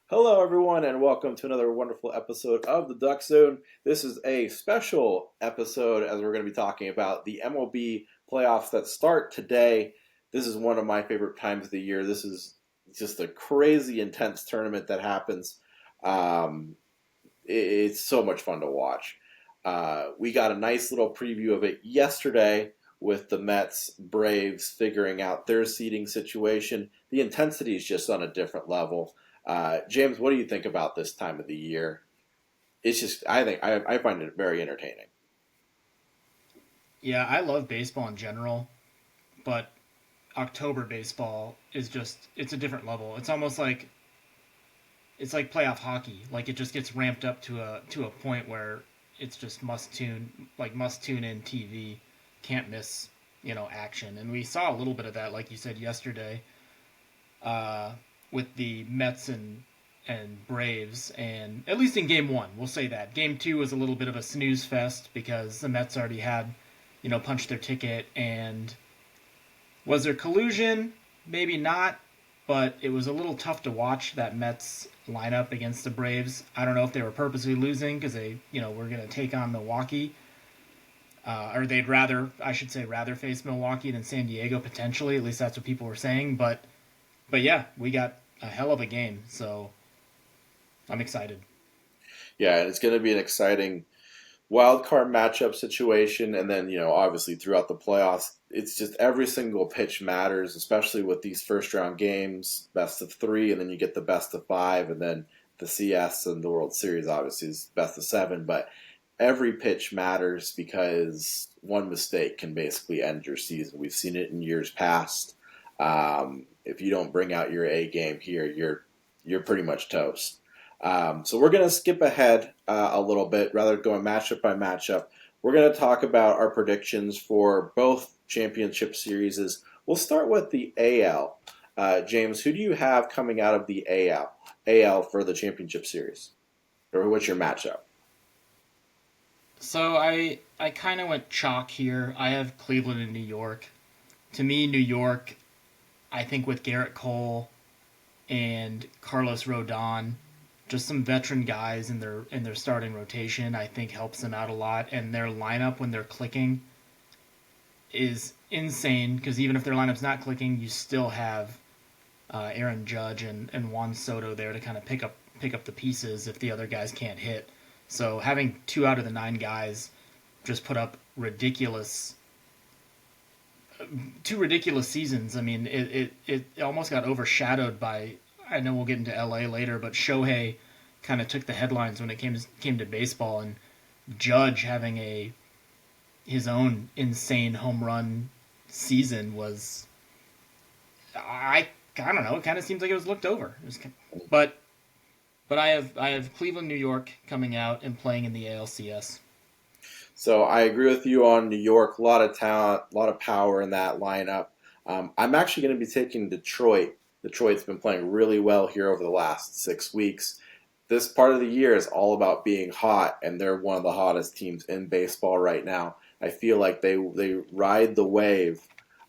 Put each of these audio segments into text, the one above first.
Hello, everyone, and welcome to another wonderful episode of the Duck Zone. This is a special episode as we're going to be talking about the MLB playoffs that start today. This is one of my favorite times of the year. This is just a crazy intense tournament that happens. Um, it's so much fun to watch. We got a nice little preview of it yesterday with the Mets Braves figuring out their seeding situation. The intensity is just on a different level. James, what do you think about this time of the year? It's just, I find it very entertaining. Yeah, I love baseball in general, but October baseball is it's a different level. It's like playoff hockey. Like it just gets ramped up to a point where it's just must tune in TV, can't miss, action. And we saw a little bit of that like you said yesterday uh with the Mets and Braves, and at least in game 1, we'll say that. Game 2 was a little bit of a snooze fest because the Mets already had, punched their ticket. And was there collusion? Maybe not, but it was a little tough to watch that Mets lineup against the Braves. I don't know if they were purposely losing because they, were going to take on Milwaukee, or they'd rather, I should say, rather face Milwaukee than San Diego potentially. At least that's what people were saying. But yeah, we got a hell of a game, so I'm excited. Yeah, and it's going to be an exciting wild card matchup situation, and then obviously throughout the playoffs, it's just every single pitch matters, especially with these first round games, best of three, and then you get the best of five, and then the CS and the World Series obviously is best of seven, but every pitch matters because one mistake can basically end your season. We've seen it in years past. If you don't bring out your A game here, you're pretty much toast. So we're going to skip ahead a little bit, rather going matchup by matchup. We're going to talk about our predictions for both championship series. We'll start with the AL. James, who do you have coming out of the AL? AL for the championship series, or what's your matchup? So I kind of went chalk here. I have Cleveland and New York. To me, New York, I think with Garrett Cole and Carlos Rodon, just some veteran guys in their starting rotation, I think helps them out a lot. And their lineup when they're clicking is insane because even if their lineup's not clicking, you still have Aaron Judge and Juan Soto there to kind of pick up the pieces if the other guys can't hit. So having 2 out of the 9 guys just put up ridiculous 2 ridiculous seasons. I mean, it almost got overshadowed by. I know we'll get into LA later, but Shohei kind of took the headlines when it came to baseball, and Judge having a his own insane home run season was I don't know. It kind of seems like it was looked over. But I have Cleveland, New York coming out and playing in the ALCS. So I agree with you on New York. A lot of talent, a lot of power in that lineup. I'm actually going to be taking Detroit. Detroit's been playing really well here over the last 6 weeks. This part of the year is all about being hot, and they're one of the hottest teams in baseball right now. I feel like they ride the wave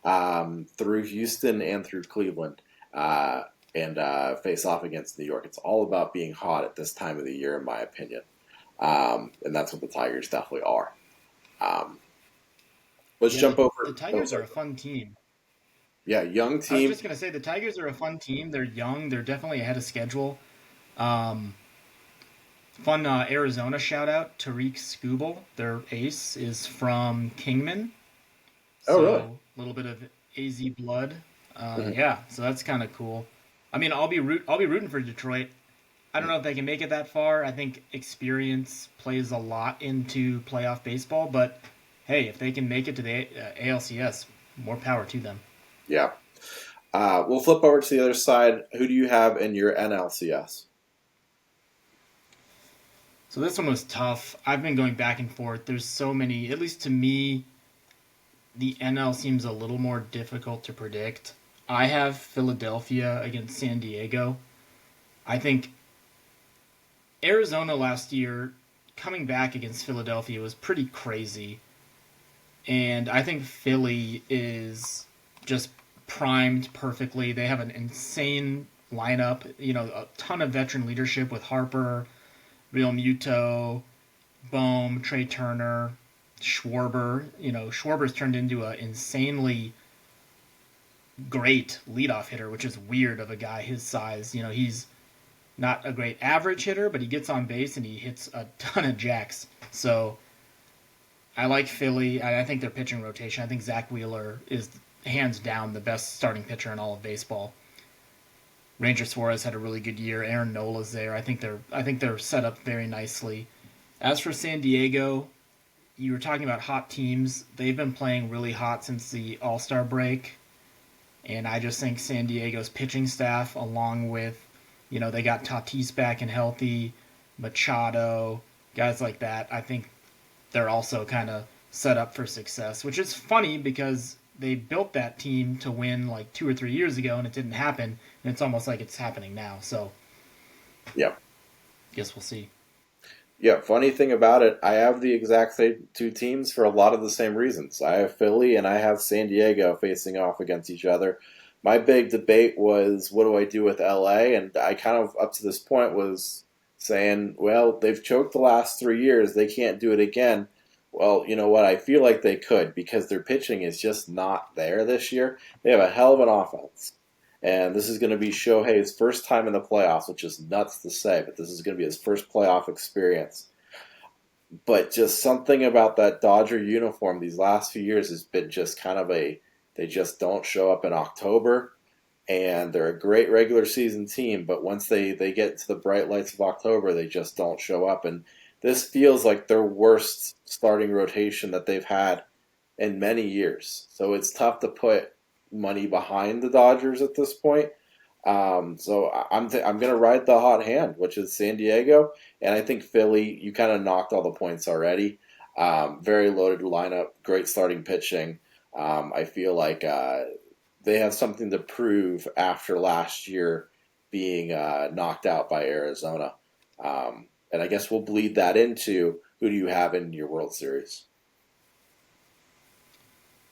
through Houston and through Cleveland, and face off against New York. It's all about being hot at this time of the year, in my opinion, and that's what the Tigers definitely are. Um, let's Yeah, jump the over. Oh, Tigers are sorry. a fun team. Yeah, young I was team. just gonna say the Tigers are a fun team. They're young. They're definitely ahead of schedule. Um, Fun Arizona shout out. Tariq Skubal, their ace, is from Kingman, Oh, really? so a little bit of AZ blood. Mhm. Yeah, so that's kind of cool. I mean, I'll be rooting for Detroit. I don't know if they can make it that far. I think experience plays a lot into playoff baseball, but hey, if they can make it to the ALCS, more power to them. Yeah. We'll flip over to the other side. Who do you have in your NLCS? So this one was tough. I've been going back and forth. There's so many, at least to me, the NL seems a little more difficult to predict. I have Philadelphia against San Diego. I think Arizona last year coming back against Philadelphia was pretty crazy. And I think Philly is just primed perfectly. They have an insane lineup. A ton of veteran leadership with Harper, Real Muto, Bohm, Trey Turner, Schwarber. Schwarber's turned into an insanely great leadoff hitter, which is weird of a guy his size. He's not a great average hitter, but he gets on base and he hits a ton of jacks. So I like Philly. I think their pitching rotation. I think Zach Wheeler is hands down the best starting pitcher in all of baseball. Ranger Suarez had a really good year. Aaron Nola's there. I think they're set up very nicely. As for San Diego, you were talking about hot teams. They've been playing really hot since the All Star break, and I just think San Diego's pitching staff, along with, they got Tatis back and healthy, Machado, guys like that. I think they're also kind of set up for success, which is funny because they built that team to win like 2 or 3 years ago and it didn't happen, and it's almost like it's happening now. So, Yeah. guess we'll see. Yeah, funny thing about it, I have the exact same two teams for a lot of the same reasons. I have Philly and I have San Diego facing off against each other. My big debate was, what do I do with LA? And I kind of, up to this point, was saying, well, they've choked the last 3 years. They can't do it again. Well, you know what? I feel like they could because their pitching is just not there this year. They have a hell of an offense. And this is going to be Shohei's first time in the playoffs, which is nuts to say, but this is going to be his first playoff experience. But just something about that Dodger uniform these last few years has been just kind of they just don't show up in October. And they're a great regular season team, but once they get to the bright lights of October, they just don't show up. And this feels like their worst starting rotation that they've had in many years. So it's tough to put money behind the Dodgers at this point. I'm going to ride the hot hand, which is San Diego, and I think Philly. You kind of knocked all the points already. Very loaded lineup, great starting pitching. I feel like they have something to prove after last year being knocked out by Arizona, and I guess we'll bleed that into who do you have in your World Series?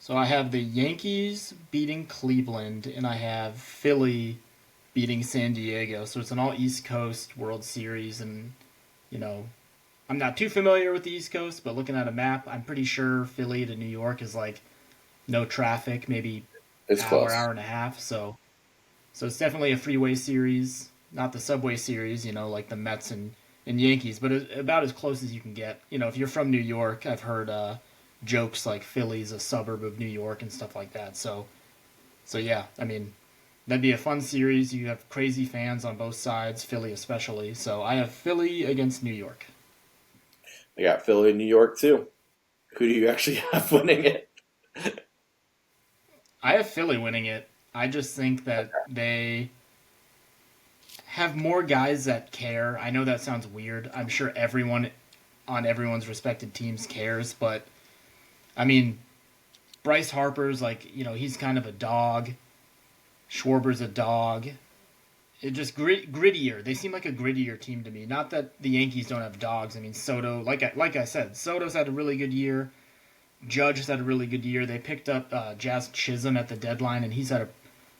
So I have the Yankees beating Cleveland, and I have Philly beating San Diego. So it's an all East Coast World Series, and you know I'm not too familiar with the East Coast, but looking at a map, I'm pretty sure Philly to New York is like no traffic, maybe It's hour, close. hour and a half. So it's definitely a freeway series, not the subway series, like the Mets and Yankees, but about as close as you can get. If you're from New York, I've heard jokes like Philly's a suburb of New York and stuff like that. So yeah, I mean, that'd be a fun series. You have crazy fans on both sides, Philly especially. So I have Philly against New York. I got Philly and New York too. Who do you actually have winning it? I have Philly winning it. I just think that they have more guys that care. I know that sounds weird. I'm sure everyone on everyone's respected teams cares, but I mean, Bryce Harper's like, he's kind of a dog. Schwarber's a dog. It just grittier. They seem like a grittier team to me. Not that the Yankees don't have dogs. I mean, Soto, like I said, Soto's had a really good year. Judge has had a really good year. They picked up Jazz Chisholm at the deadline, and he's had a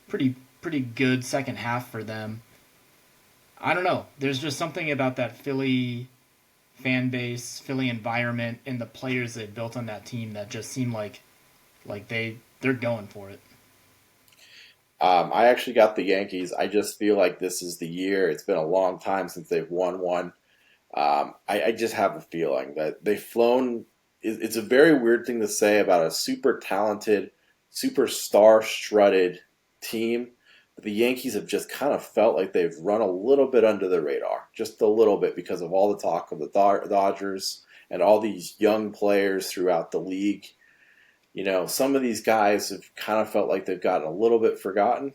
pretty good second half for them. I don't know. There's just something about that Philly fan base, Philly environment, and the players they built on that team that just seem like they're going for it. I actually got the Yankees. I just feel like this is the year. It's been a long time since they've won one. I just have a feeling that they've flown. It's a very weird thing to say about a super talented, super star strutted team. But the Yankees have just kind of felt like they've run a little bit under the radar, just a little bit because of all the talk of the Dodgers and all these young players throughout the league. Some of these guys have kind of felt like they've gotten a little bit forgotten,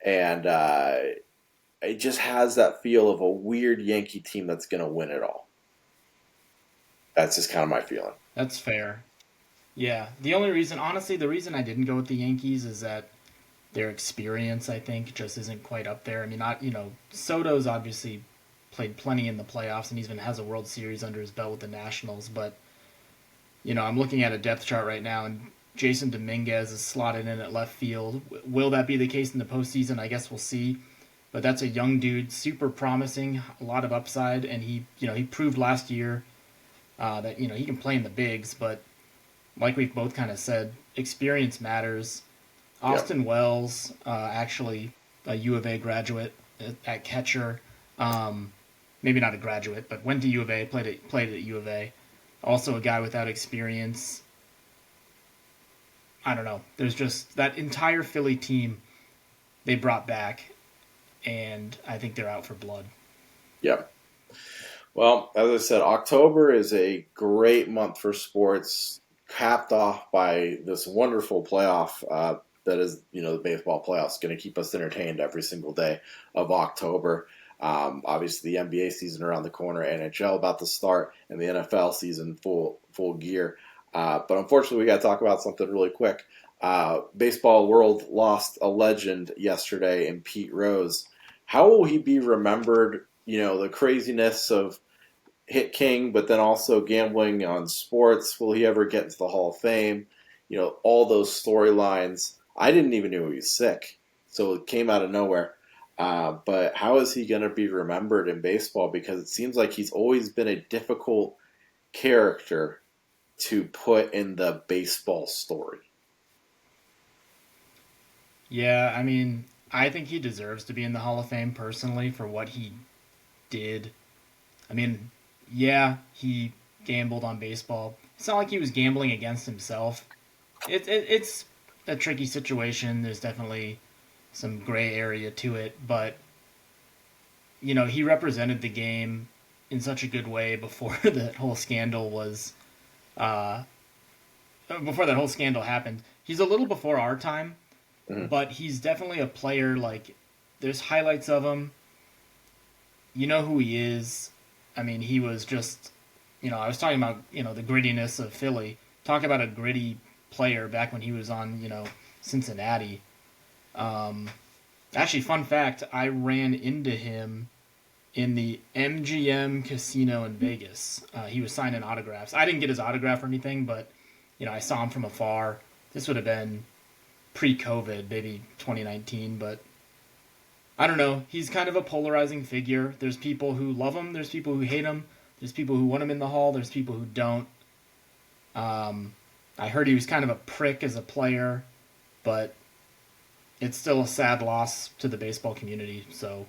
and it just has that feel of a weird Yankee team that's going to win it all. That's just kind of my feeling. That's fair. Yeah. The reason I didn't go with the Yankees is that their experience, I think, just isn't quite up there. I mean, not Soto's obviously played plenty in the playoffs and even has a World Series under his belt with the Nationals, but I'm looking at a depth chart right now, and Jason Dominguez is slotted in at left field. Will that be the case in the postseason? I guess we'll see. but that's a young dude, super promising, a lot of upside, and he proved last year that he can play in the bigs, but like we've both kind of said, experience matters. Yep. Austin Wells, actually a U of A graduate at catcher. Um, Maybe not a graduate, but went to U of A, played at U of A. Also a guy without experience. I don't know. There's just that entire Philly team they brought back, and I think they're out for blood. Yep. Well, as I said, October is a great month for sports, capped off by this wonderful playoff that is, the baseball playoffs, going to keep us entertained every single day of October. Obviously, the NBA season around the corner, NHL about to start, and the NFL season full gear. But unfortunately, we got to talk about something really quick. Baseball world lost a legend yesterday in Pete Rose. How will he be remembered? The craziness of hit king, but then also gambling on sports. Will he ever get into the Hall of Fame? All those storylines. I didn't even know he was sick, so it came out of nowhere. But how is he going to be remembered in baseball? Because it seems like he's always been a difficult character to put in the baseball story. Yeah, I mean, I think he deserves to be in the Hall of Fame personally for what he did. I mean, yeah, he gambled on baseball. It's not like he was gambling against himself. It's a tricky situation. There's definitely some gray area to it, but he represented the game in such a good way uh, before that whole scandal happened. He's a little before our time, Mm-hmm. but he's definitely a player. Like, there's highlights of him. You know who he is. I mean, he was just, I was talking about, the grittiness of Philly. Talk about a gritty player back when he was on, Cincinnati. Um, Actually, fun fact, I ran into him in the MGM casino in Vegas. He was signing autographs. I didn't get his autograph or anything, but, I saw him from afar. This would have been pre-COVID, maybe 2019, but I don't know. He's kind of a polarizing figure. There's people who love him. There's people who hate him. There's people who want him in the hall. There's people who don't. Um, I heard he was kind of a prick as a player, but it's still a sad loss to the baseball community. So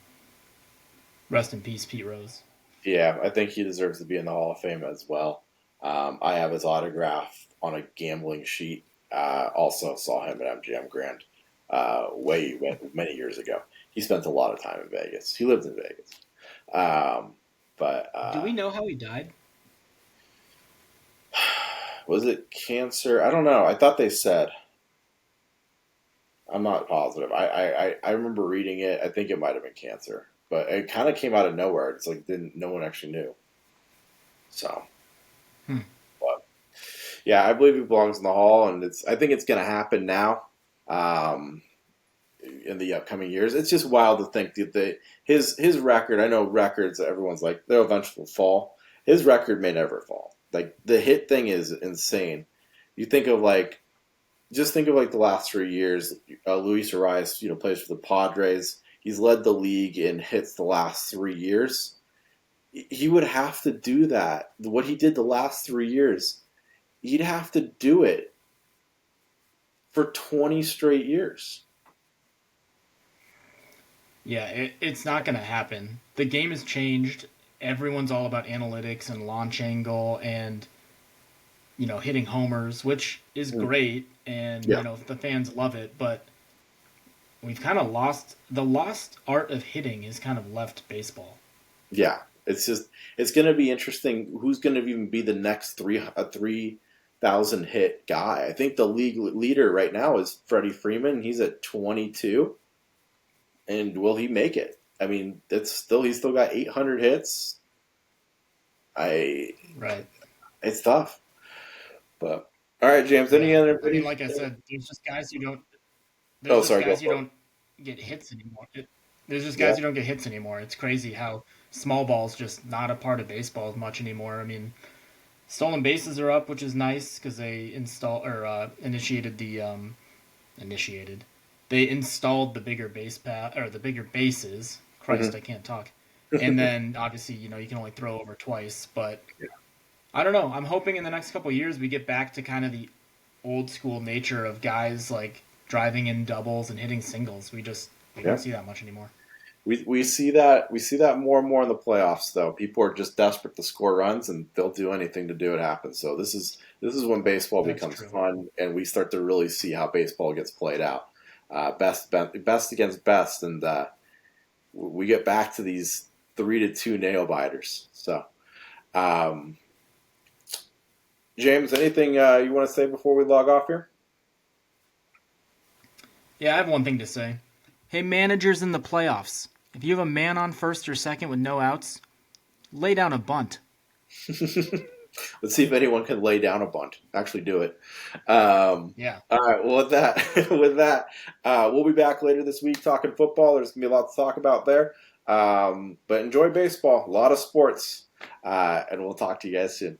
rest in peace, Pete Rose. Yeah, I think he deserves to be in the Hall of Fame as well. I have his autograph on a gambling sheet. Also saw him at MGM Grand many years ago. He spent a lot of time in Vegas. He lived in Vegas. Um, but Do we know how he died? was it cancer? I don't know. I thought they said. I'm not positive. I remember reading it. I think it might have been cancer, but it kind of came out of nowhere. It's like didn't no one actually knew. So, Hmm. but yeah, I believe he belongs in the hall, and I think it's going to happen now. Um, in the upcoming years, it's just wild to think that his record. I know records. Everyone's like they'll eventually fall. His record may never fall. Like the hit thing is insane. You think of like just think of like the last 3 years. Luis Arias, plays for the Padres. He's led the league in hits the last 3 years. He would have to do that. What he did the last 3 years, he'd have to do it for 20 straight years. Yeah, it's not going to happen. The game has changed. Everyone's all about analytics and launch angle and hitting homers, which is Mm. great, and Yeah, the fans love it. But we've kind of lost the lost art of hitting has kind of left baseball. yeah. It's going to be interesting. Who's going to even be the next 3,000 hit guy? I think the league leader right now is Freddie Freeman. He's at 22, and will he make it? I mean, he's still got 800 hits. I Right. It's tough, but all right, James. Any Yeah. other? I mean, Any? like I said, there's Oh, just sorry. Go guys who for it. don't get hits anymore. There's just Yeah, guys who don't get hits anymore. It's crazy how small ball's just not a part of baseball as much anymore. I mean, stolen bases are up, which is nice because they initiated the initiated. they installed the bigger base pad or the bigger bases. Christ, Hmm. I can't talk. And then obviously, you can only throw over twice. But I don't know. I'm hoping in the next couple of years we get back to kind of the old school nature of guys like driving in doubles and hitting singles. We don't Yeah. see that much anymore. We see that more and more in the playoffs though. People are just desperate to score runs and they'll do anything to do it happen. So this is when baseball That's becomes true. fun and we start to really see how baseball gets played out. Best against best, and we get back to these 3-2 nail biters. So, um, James, anything you want to say before we log off here? Yeah, I have one thing to say. Hey, managers in the playoffs, if you have a man on first or second with no outs, lay down a bunt. Let's see if anyone can lay down a bunt. Actually, do it. Yeah. All right. Well, with that, we'll be back later this week talking football. There's gonna be a lot to talk about there. But enjoy baseball. A lot of sports, and we'll talk to you guys soon.